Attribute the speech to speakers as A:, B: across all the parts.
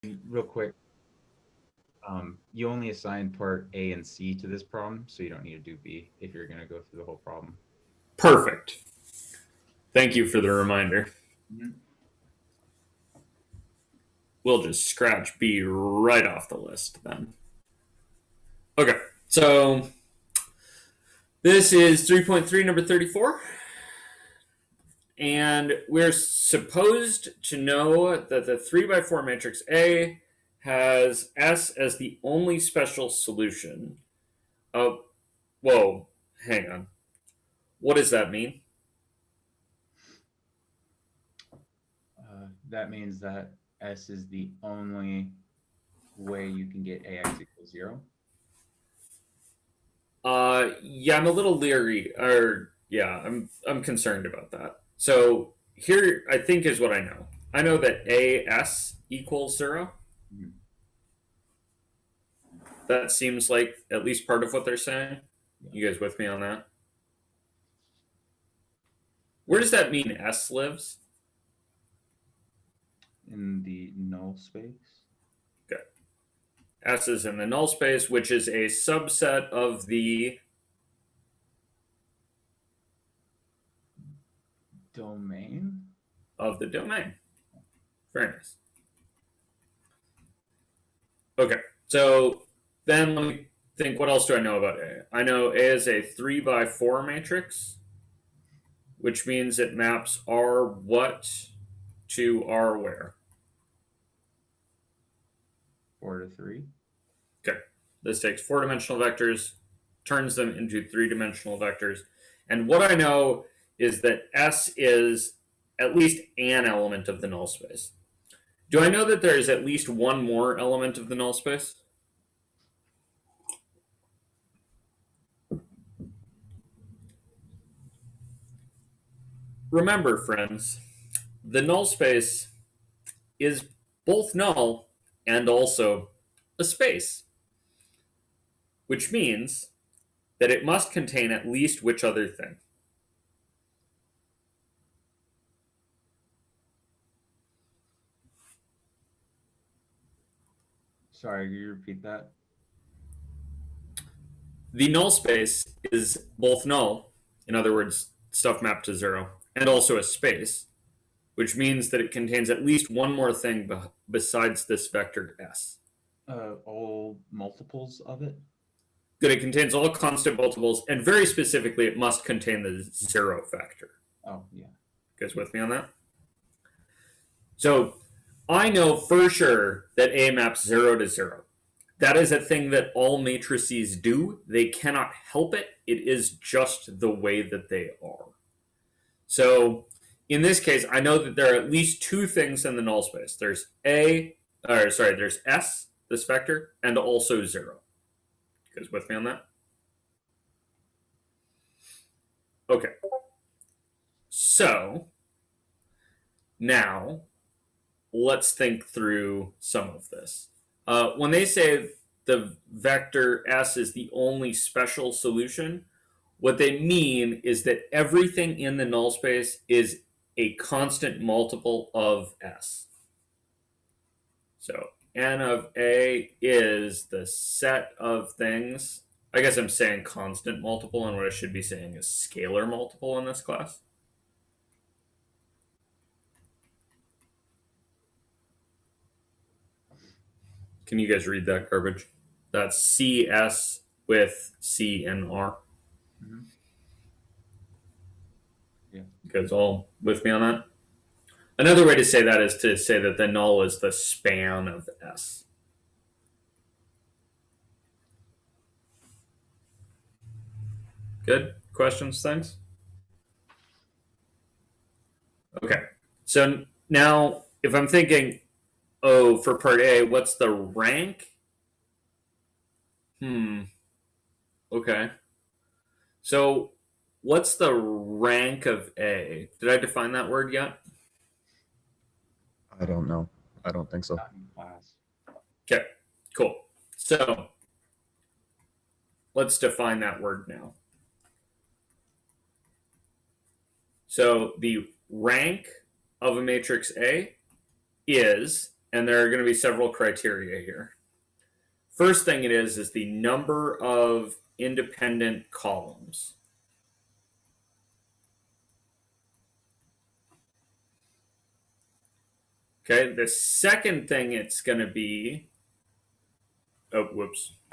A: Real quick, you only assign part A and C to this problem, so you don't need to do B if you're going to go through the whole problem.
B: Perfect. Thank you for the reminder.
A: Mm-hmm.
B: We'll just scratch B right off the list then. Okay, so this is 3.3, number 34. And we're supposed to know that the 3x4 matrix A has S as the only special solution. Oh, whoa, hang on. What does that mean?
A: That means that S is the only way you can get AX equals 0.
B: Yeah, I'm a little leery, or yeah, I'm concerned about that. So here, I think is what I know. I know that AS equals 0.
A: Mm-hmm.
B: That seems like at least part of what they're saying.
A: Yeah.
B: You guys with me on that? Where does that mean S lives?
A: In the null space.
B: Okay. S is in the null space, which is a subset of the
A: Domain?
B: domain. Very nice. Okay, so then let me think, what else do I know about A? I know A is a 3x4 matrix, which means it maps R what to R where?
A: 4 to 3.
B: Okay, this takes 4-dimensional vectors, turns them into 3-dimensional vectors. And what I know is that S is at least an element of the null space. Do I know that there is at least one more element of the null space? Remember, friends, the null space is both null and also a space, which means that it must contain at least which other thing?
A: Sorry, can you repeat that?
B: The null space is both null, in other words, stuff mapped to 0, and also a space, which means that it contains at least one more thing besides this vector S.
A: All multiples of it?
B: Good, it contains all constant multiples, and very specifically, it must contain the 0 factor.
A: Oh, yeah.
B: You guys with me on that? So I know for sure that A maps 0 to 0. That is a thing that all matrices do. They cannot help it. It is just the way that they are. So in this case, I know that there are at least two things in the null space. There's there's S, this vector, and also 0. You guys with me on that? Okay. So now let's think through some of this. When they say the vector S is the only special solution, what they mean is that everything in the null space is a constant multiple of S. So n of A is the set of things. I guess I'm saying constant multiple, and what I should be saying is scalar multiple in this class. Can you guys read that garbage? That's CS with C and R.
A: Mm-hmm. Yeah.
B: You guys all with me on that? Another way to say that is to say that the null is the span of S. Good? Questions? Things? Okay. So now, if I'm thinking, oh, for part A, what's the rank? Okay. So what's the rank of A? Did I define that word yet?
C: I don't know. I don't think so.
A: Not in class.
B: Okay, cool. So let's define that word now. So the rank of a matrix A is and there are going to be several criteria here. First thing it is the number of independent columns. Okay, the second thing it's going to be,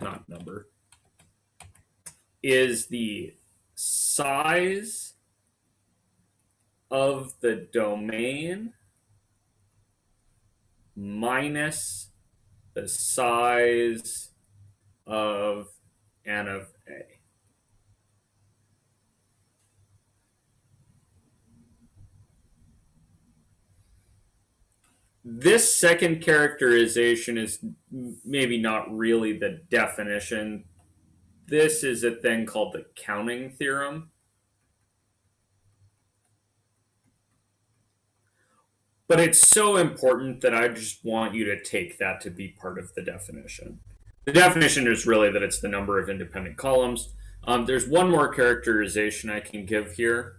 B: not number, is the size of the domain minus the size of n of a. This second characterization is maybe not really the definition. This is a thing called the counting theorem. But it's so important that I just want you to take that to be part of the definition. The definition is really that it's the number of independent columns. There's one more characterization I can give here,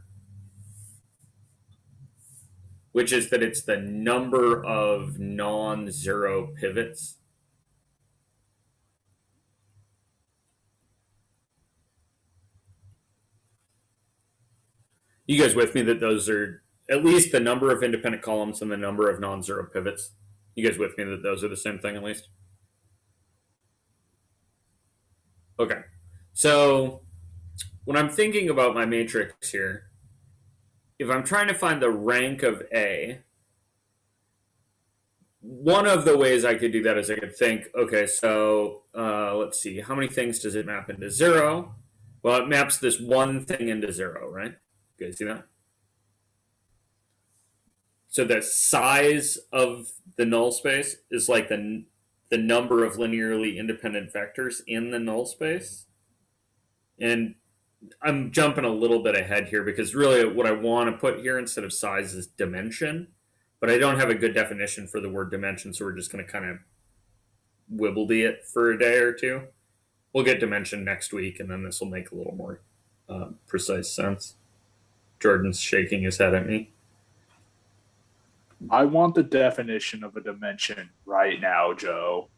B: which is that it's the number of non-zero pivots. You guys with me that those are at least the number of independent columns and the number of non-zero pivots? You guys with me that those are the same thing at least? Okay. So when I'm thinking about my matrix here, if I'm trying to find the rank of A, one of the ways I could do that is I could think, okay, so let's see, how many things does it map into 0? Well, it maps this one thing into 0, right? You guys see that? So the size of the null space is like the number of linearly independent vectors in the null space. And I'm jumping a little bit ahead here because really what I want to put here instead of size is dimension. But I don't have a good definition for the word dimension, so we're just going to kind of wibbledy it for a day or two. We'll get dimension next week, and then this will make a little more precise sense. Jordan's shaking his head at me.
D: I want the definition of a dimension right now, Joe.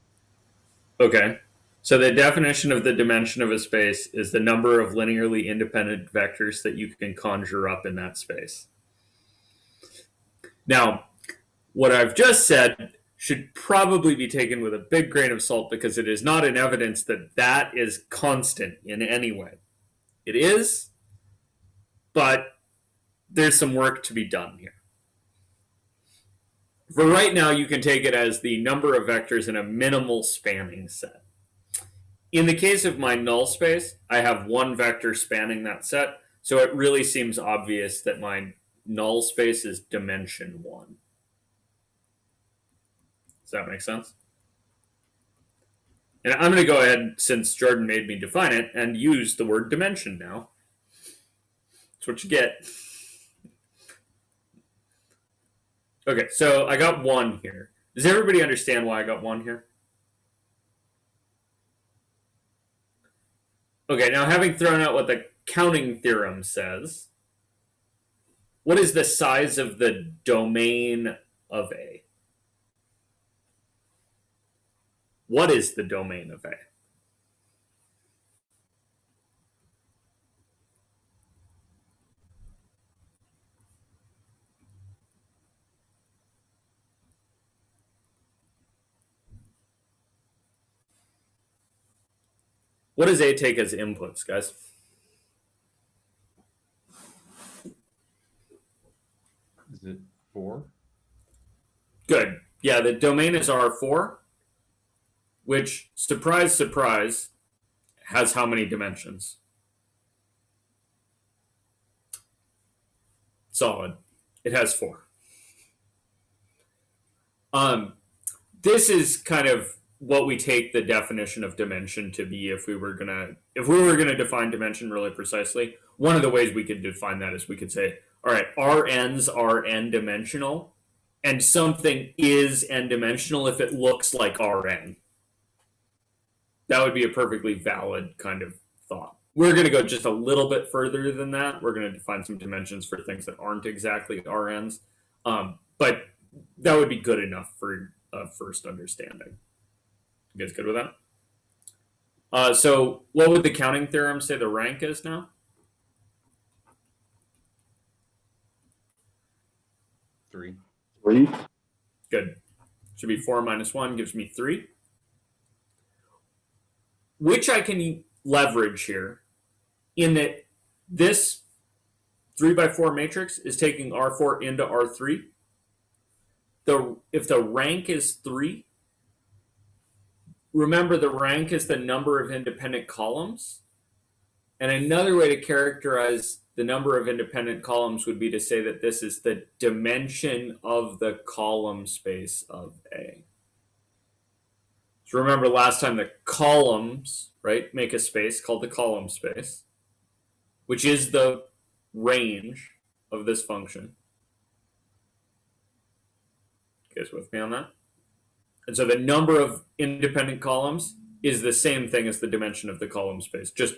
B: Okay. So the definition of the dimension of a space is the number of linearly independent vectors that you can conjure up in that space. Now, what I've just said should probably be taken with a big grain of salt because it is not an evidence that that is constant in any way. It is, but there's some work to be done here. For right now, you can take it as the number of vectors in a minimal spanning set. In the case of my null space, I have one vector spanning that set, so it really seems obvious that my null space is dimension 1. Does that make sense? And I'm going to go ahead, since Jordan made me define it, and use the word dimension now. That's what you get. Okay, so I got 1 here. Does everybody understand why I got 1 here? Okay, now having thrown out what the counting theorem says, what is the size of the domain of A? What is the domain of A? What does A take as inputs, guys?
A: Is it 4?
B: Good. Yeah, the domain is R4, which, surprise, surprise, has how many dimensions? Solid. It has 4. This is kind of what we take the definition of dimension to be if we were gonna define dimension really precisely. One of the ways we could define that is we could say, all right, Rn's are n-dimensional, and something is n-dimensional if it looks like Rn. That would be a perfectly valid kind of thought. We're going to go just a little bit further than that. We're going to define some dimensions for things that aren't exactly Rn's. But that would be good enough for first understanding. You guys good with that? So what would the counting theorem say the rank is now?
A: 3.
D: 3.
B: Good. Should be 4 minus 1 gives me 3. Which I can leverage here in that this 3 by 4 matrix is taking R4 into R3. If the rank is 3, remember the rank is the number of independent columns. And another way to characterize the number of independent columns would be to say that this is the dimension of the column space of A. So remember last time the columns, right, make a space called the column space, which is the range of this function. You guys with me on that? And so the number of independent columns is the same thing as the dimension of the column space, just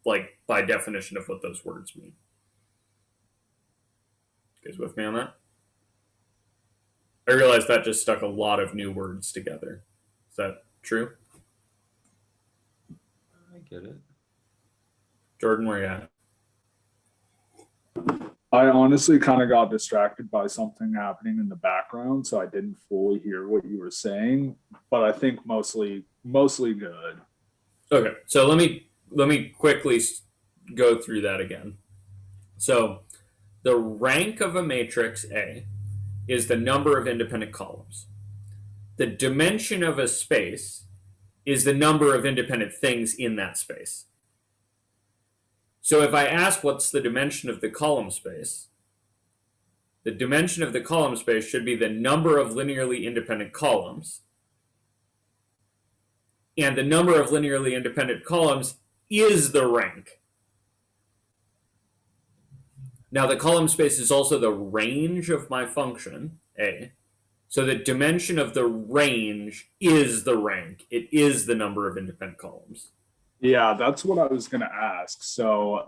B: like by definition of what those words mean. You guys with me on that? I realize that just stuck a lot of new words together. Is that true?
A: I get it.
B: Jordan, where you at?
D: I honestly kind of got distracted by something happening in the background, so I didn't fully hear what you were saying, but I think mostly good.
B: Okay, so let me quickly go through that again. So the rank of a matrix A is the number of independent columns. The dimension of a space is the number of independent things in that space. So if I ask what's the dimension of the column space, the dimension of the column space should be the number of linearly independent columns. And the number of linearly independent columns is the rank. Now the column space is also the range of my function, A. So the dimension of the range is the rank. It is the number of independent columns.
D: Yeah, that's what I was going to ask. So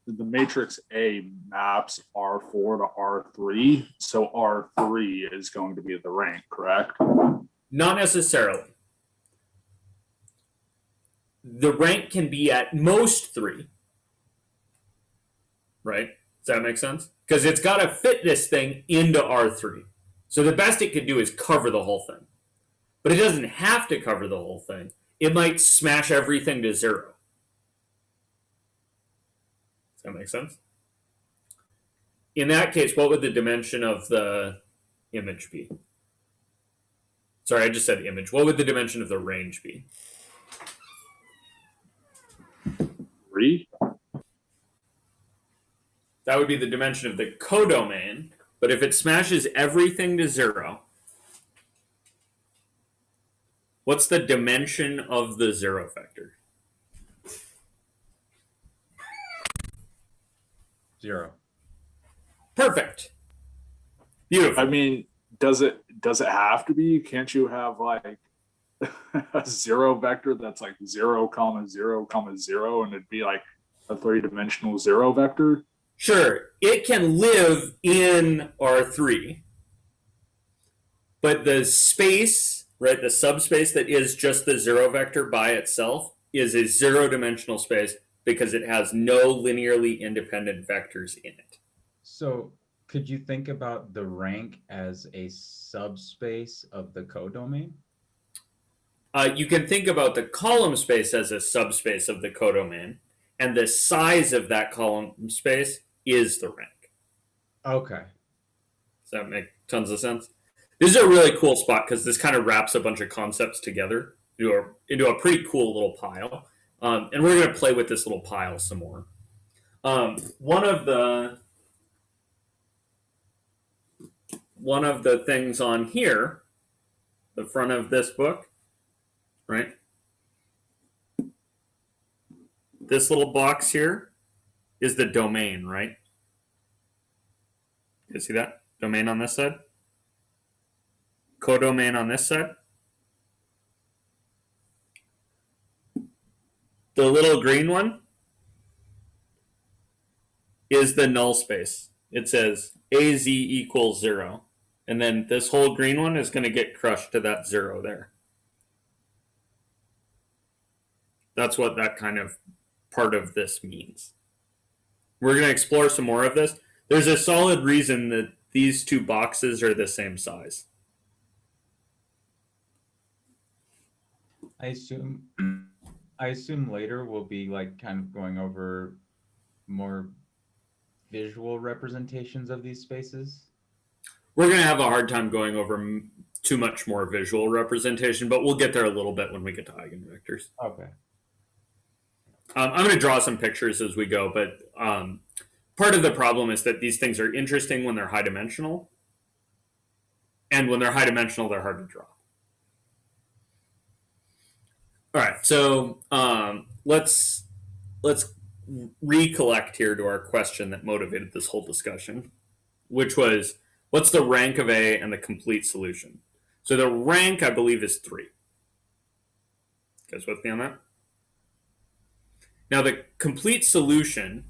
D: the matrix A maps R4 to R3. So R3 is going to be the rank, correct?
B: Not necessarily. The rank can be at most 3. Right? Does that make sense? Because it's got to fit this thing into R3. So the best it could do is cover the whole thing. But it doesn't have to cover the whole thing. It might smash everything to 0. Does that make sense? In that case, what would the dimension of the image be? Sorry, I just said image. What would the dimension of the range be?
D: 3.
B: That would be the dimension of the codomain. But if it smashes everything to 0, what's the dimension of the 0 vector?
A: 0.
B: Perfect. Beautiful.
D: I mean, does it have to be? Can't you have like a 0 vector that's like 0, 0, 0, and it'd be like a 3-dimensional 0 vector?
B: Sure, it can live in R3, but the space, right, the subspace that is just the 0 vector by itself is a 0-dimensional space because it has no linearly independent vectors in it.
A: So could you think about the rank as a subspace of the codomain?
B: You can think about the column space as a subspace of the codomain, and the size of that column space is the rank.
A: Okay.
B: Does that make tons of sense? This is a really cool spot because this kind of wraps a bunch of concepts together into a pretty cool little pile. And we're going to play with this little pile some more. One of the things on here, the front of this book, right? This little box here is the domain, right? You see that? Domain on this side. Codomain on this side. The little green one is the null space. It says AZ equals 0. And then this whole green one is going to get crushed to that 0 there. That's what that kind of part of this means. We're going to explore some more of this. There's a solid reason that these two boxes are the same size.
A: I assume later we'll be like kind of going over more visual representations of these spaces.
B: We're going to have a hard time going over too much more visual representation, but we'll get there a little bit when we get to eigenvectors.
A: Okay.
B: I'm going to draw some pictures as we go, but part of the problem is that these things are interesting when they're high dimensional, and when they're high dimensional, they're hard to draw. All right, so let's recollect here to our question that motivated this whole discussion, which was, what's the rank of A and the complete solution? So the rank, I believe, is 3. You guys with me on that? Now the complete solution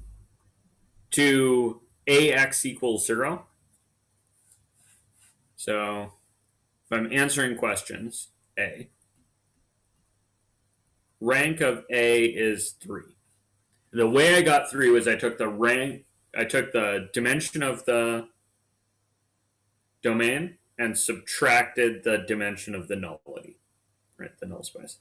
B: to AX equals 0. So if I'm answering questions, A. Rank of A is 3. The way I got 3 was I took the dimension of the domain and subtracted the dimension of the nullity, right? The null space.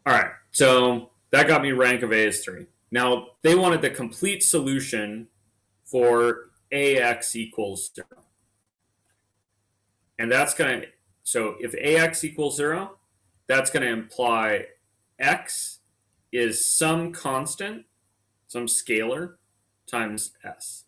B: All right, so that got me rank of A is 3. Now they wanted the complete solution for AX equals 0. And that's going to, so if AX equals 0, that's going to imply X is some constant, some scalar, times S.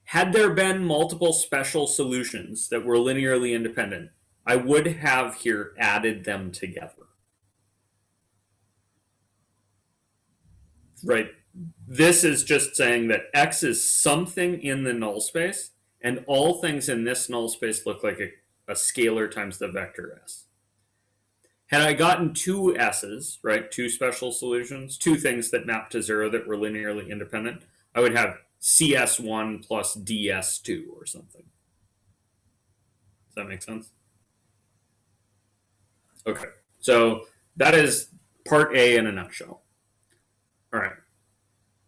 B: Had there been multiple special solutions that were linearly independent, I would have here added them together. Right? This is just saying that X is something in the null space, and all things in this null space look like a scalar times the vector S. Had I gotten 2 S's, right, 2 special solutions, 2 things that map to 0 that were linearly independent, I would have CS1 plus DS2 or something. Does that make sense? Okay, so that is part A in a nutshell. All right,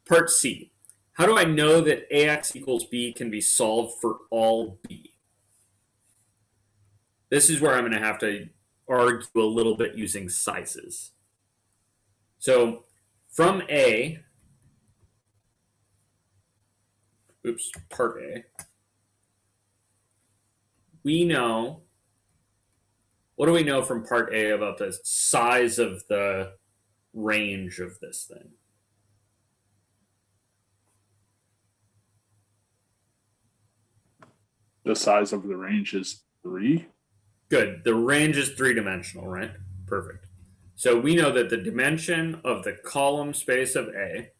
B: part C. How do I know that AX equals B can be solved for all B? This is where I'm going to have to argue a little bit using sizes. So from A, part A, we know, what do we know from part A about the size of the range of this thing?
D: The size of the range is 3.
B: Good. The range is 3-dimensional, right? Perfect. So we know that the dimension of the column space of A,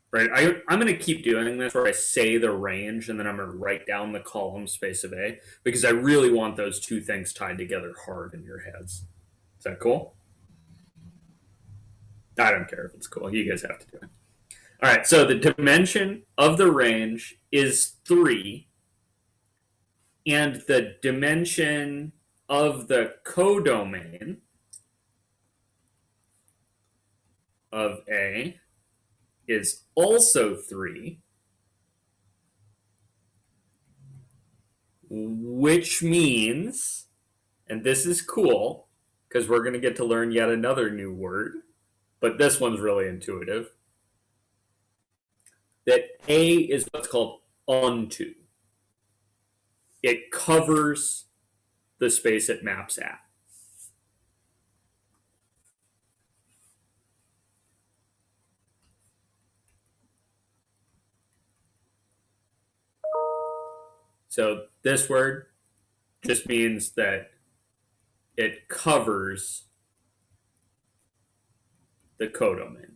B: right? I'm going to keep doing this where I say the range and then I'm going to write down the column space of A because I really want those 2 things tied together hard in your heads. Is that cool? I don't care if it's cool. You guys have to do it. All right. So the dimension of the range is 3. And the dimension of the codomain of A is also 3, which means, and this is cool, because we're going to get to learn yet another new word, but this one's really intuitive, that A is what's called onto. It covers the space it maps at. So this word just means that it covers the codomain.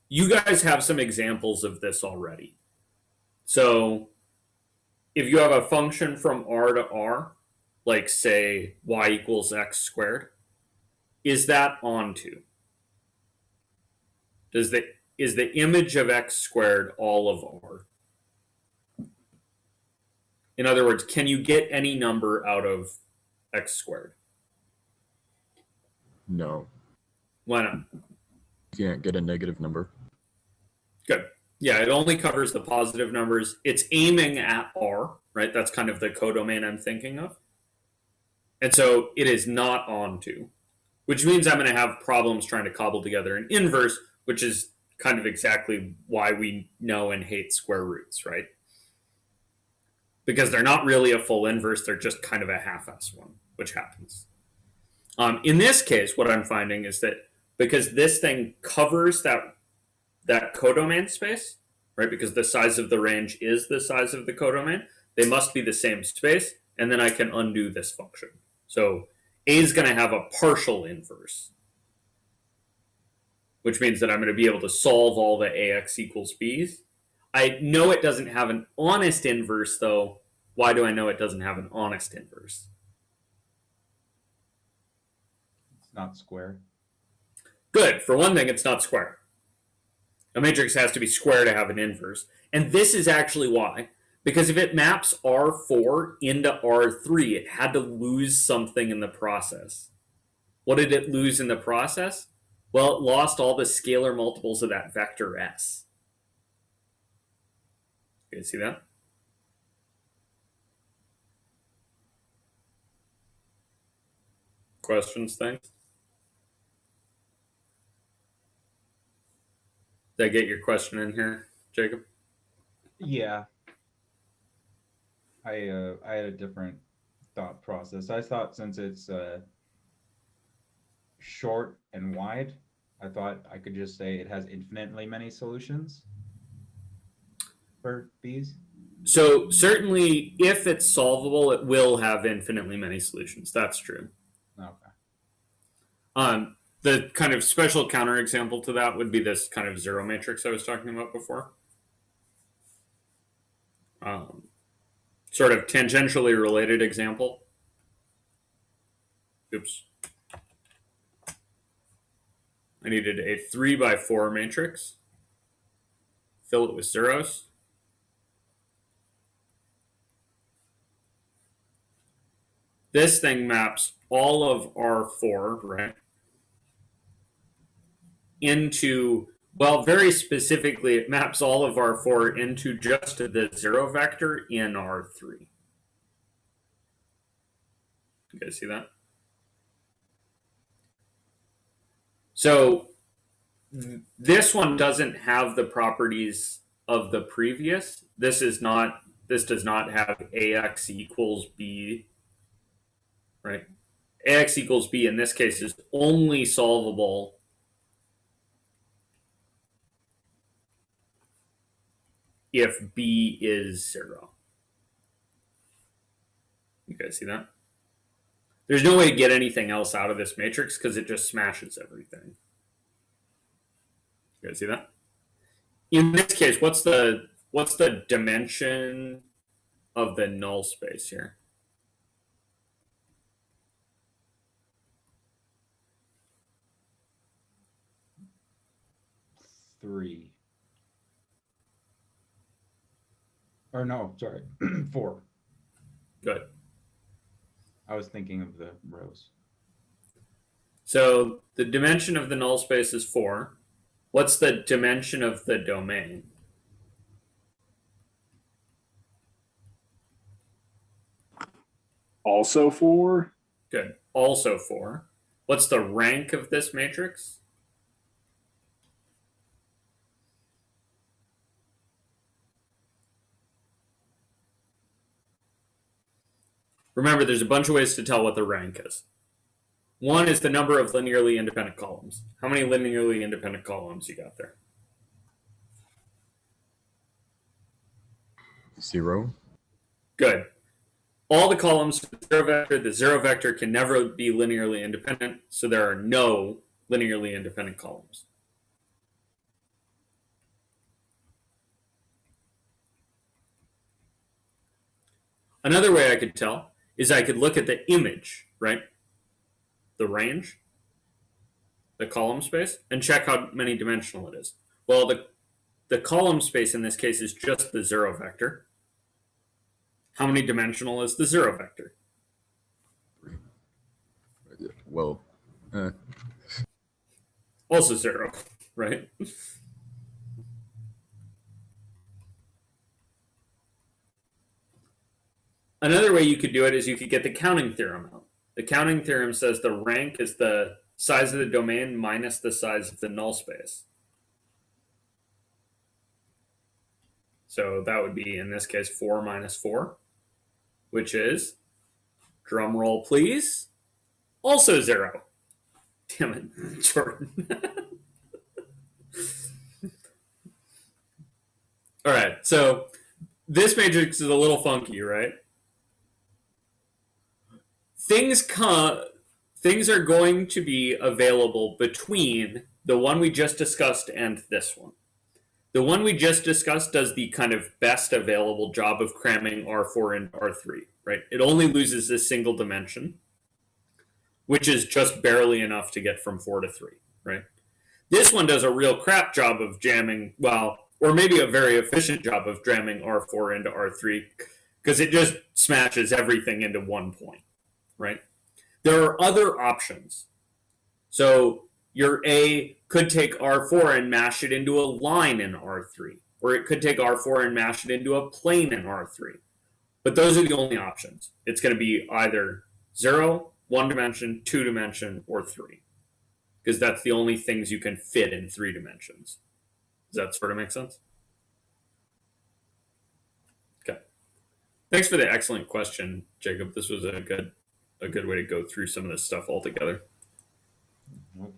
B: You guys have some examples of this already. So if you have a function from R to R, like say y equals x squared, is that onto? Is the image of x squared all of R? In other words, can you get any number out of x squared?
C: No,
B: Why not?
C: you can't get a negative number.
B: Good. Yeah, it only covers the positive numbers. It's aiming at R, right? That's kind of the codomain I'm thinking of. And so it is not onto, which means I'm going to have problems trying to cobble together an inverse, which is kind of exactly why we know and hate square roots, right? Because they're not really a full inverse, they're just kind of a half-ass one, which happens. In this case, what I'm finding is that because this thing covers that codomain space, right? Because the size of the range is the size of the codomain, they must be the same space, and then I can undo this function. So A is going to have a partial inverse, which means that I'm going to be able to solve all the AX equals B's. I know it doesn't have an honest inverse, though. Why do I know it doesn't have an honest inverse?
A: It's not square.
B: Good. For one thing, it's not square. A matrix has to be square to have an inverse. And this is actually why. Because if it maps R4 into R3, it had to lose something in the process. What did it lose in the process? Well, it lost all the scalar multiples of that vector S. You guys see that? Questions, thanks? Did I get your question in here, Jacob?
A: Yeah. I had a different thought process. I thought since it's short and wide, I thought I could just say it has infinitely many solutions for B's.
B: So certainly, if it's solvable, it will have infinitely many solutions. That's true.
A: Okay.
B: The kind of special counterexample to that would be this kind of zero matrix I was talking about before. Sort of tangentially related example. Oops. I needed a 3x4 matrix. Fill it with zeros. This thing maps all of R4, right, into, well, very specifically, it maps all of R4 into just the zero vector in R3. You guys see that? So this one doesn't have the properties of the previous. This does not have AX equals B, right? AX equals B in this case is only solvable if B is 0. You guys see that? There's no way to get anything else out of this matrix because it just smashes everything. You guys see that? In this case, what's the dimension of the null space here?
A: Three. Or no, sorry, 4.
B: Good.
A: I was thinking of the rows.
B: So the dimension of the null space is 4. What's the dimension of the domain?
D: Also 4.
B: Good. Also 4. What's the rank of this matrix? Remember, there's a bunch of ways to tell what the rank is. One is the number of linearly independent columns. How many linearly independent columns you got there?
C: 0.
B: Good. All the columns of the zero vector can never be linearly independent, so there are no linearly independent columns. Another way I could tell is I could look at the image, right? The range, the column space, and check how many dimensional it is. Well, the column space in this case is just the 0 vector. How many dimensional is the 0 vector?
C: 3. Well,
B: Also 0, right? Another way you could do it is you could get the counting theorem out. The counting theorem says the rank is the size of the domain minus the size of the null space. So that would be, in this case, 4 minus 4, which is, drum roll please, also 0. Damn it, Jordan. All right, so this matrix is a little funky, right? Things are going to be available between the one we just discussed and this one. The one we just discussed does the kind of best available job of cramming R4 into R3, right? It only loses a single dimension, which is just barely enough to get from 4 to 3, right? This one does a real crap job of jamming, well, or maybe a very efficient job of jamming R4 into R3, because it just smashes everything into one point, right? There are other options. So your A could take R4 and mash it into a line in R3, or it could take R4 and mash it into a plane in R3. But those are the only options. It's going to be either 0, 1 dimension, 2 dimension, or 3. Because that's the only things you can fit in 3 dimensions. Does that sort of make sense? Okay. Thanks for the excellent question, Jacob. This was a good way to go through some of this stuff all together.
A: No problem.